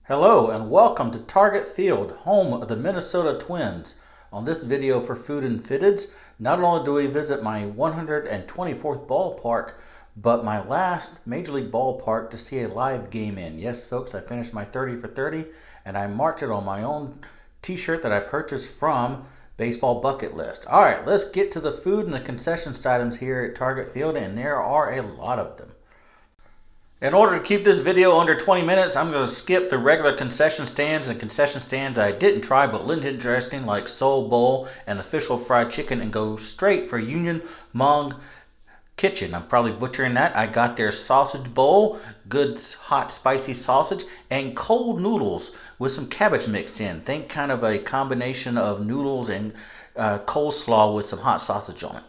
Hello and welcome to Target Field, home of the Minnesota Twins. On this video for Food and Fitteds, not only do we visit my 124th ballpark, but my last Major League ballpark to see a live game in. Yes, folks, I finished my 30 for 30 and I marked it on my own t-shirt that I purchased from Baseball Bucket List. All right, let's get to the food and the concessions items here at Target Field, and there are a lot of them. In order to keep this video under 20 minutes, I'm going to skip the regular concession stands and concession stands I didn't try but looked interesting, like Soul Bowl and Official Fried Chicken, and go straight for Union Hmong Kitchen. I'm probably butchering that. I got their sausage bowl, good hot spicy sausage, and cold noodles with some cabbage mixed in. Think kind of a combination of noodles and coleslaw with some hot sausage on it.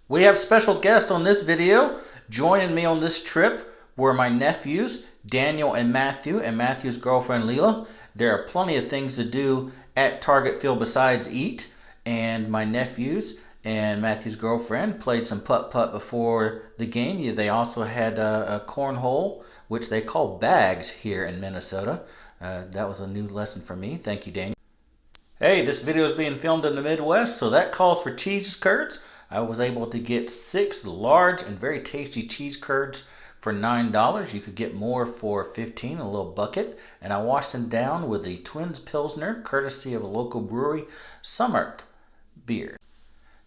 We have special guests on this video. Joining me on this trip were my nephews, Daniel and Matthew's girlfriend, Leela. There are plenty of things to do at Target Field besides eat, and my nephews and Matthew's girlfriend played some putt-putt before the game. They also had a cornhole, which they call bags here in Minnesota. That was a new lesson for me. Thank you, Daniel. Hey, this video is being filmed in the Midwest, so that calls for cheese curds. I was able to get 6 large and very tasty cheese curds for $9. You could get more for $15, a little bucket. And I washed them down with the Twins Pilsner, courtesy of a local brewery, Summert beer.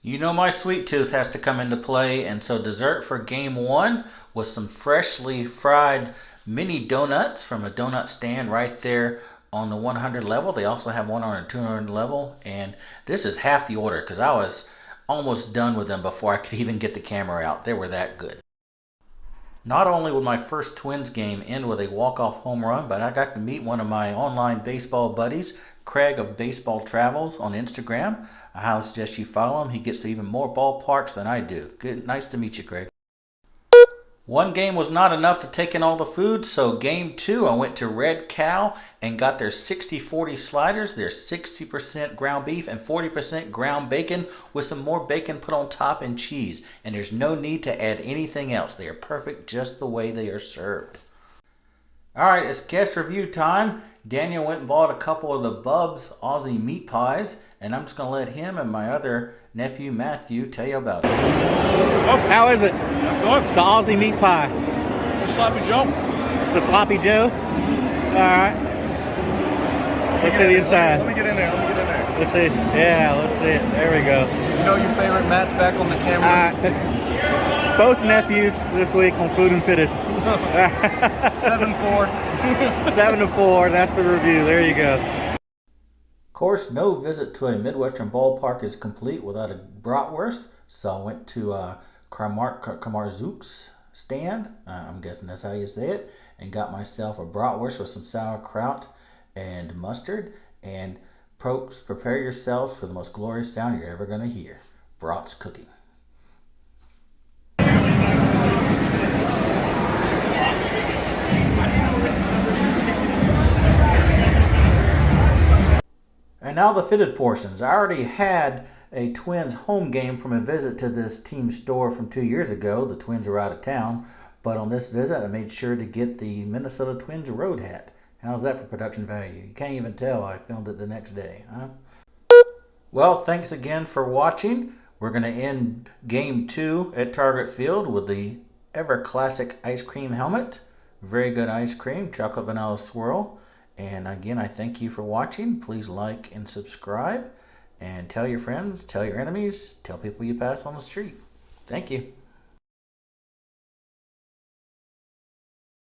You know my sweet tooth has to come into play, and so dessert for game 1 was some freshly fried mini donuts from a donut stand right there on the 100 level. They also have one on the 200 level, and this is half the order because I was almost done with them before I could even get the camera out. They were that good. Not only would my first Twins game end with a walk-off home run, but I got to meet one of my online baseball buddies, Craig of Baseball Travels, on Instagram. I highly suggest you follow him. He gets to even more ballparks than I do. Good, nice to meet you, Craig. One game was not enough to take in all the food, so game 2 I went to Red Cow and got their 60-40 sliders. They're 60% ground beef and 40% ground bacon with some more bacon put on top and cheese. And there's no need to add anything else. They are perfect just the way they are served. Alright, it's guest review time. Daniel went and bought a couple of the Bub's Aussie meat pies, and I'm just going to let him and my other nephew Matthew tell you about it. Oh, how is it? Good. The Aussie meat pie. The Sloppy Joe. It's a Sloppy Joe? Alright. Let's see the inside. Let me get in there. Let's see. Yeah, let's see it. There we go. You know your favorite Matt's back on the camera? Both nephews this week on Food and Fitteds. 7-4. 7-4. That's the review. There you go. Of course, no visit to a Midwestern ballpark is complete without a bratwurst, so I went to Kamarzuk's stand, I'm guessing that's how you say it, and got myself a bratwurst with some sauerkraut and mustard, and folks, prepare yourselves for the most glorious sound you're ever going to hear. Brat's cooking. And now the fitted portions. I already had a Twins home game from a visit to this team store from 2 years ago. The Twins were out of town, but on this visit I made sure to get the Minnesota Twins road hat. How's that for production value? You can't even tell I filmed it the next day, huh? Well, thanks again for watching. We're going to end game 2 at Target Field with the ever classic ice cream helmet. Very good ice cream, chocolate vanilla swirl. And again, I thank you for watching. Please like and subscribe. And tell your friends, tell your enemies, tell people you pass on the street. Thank you.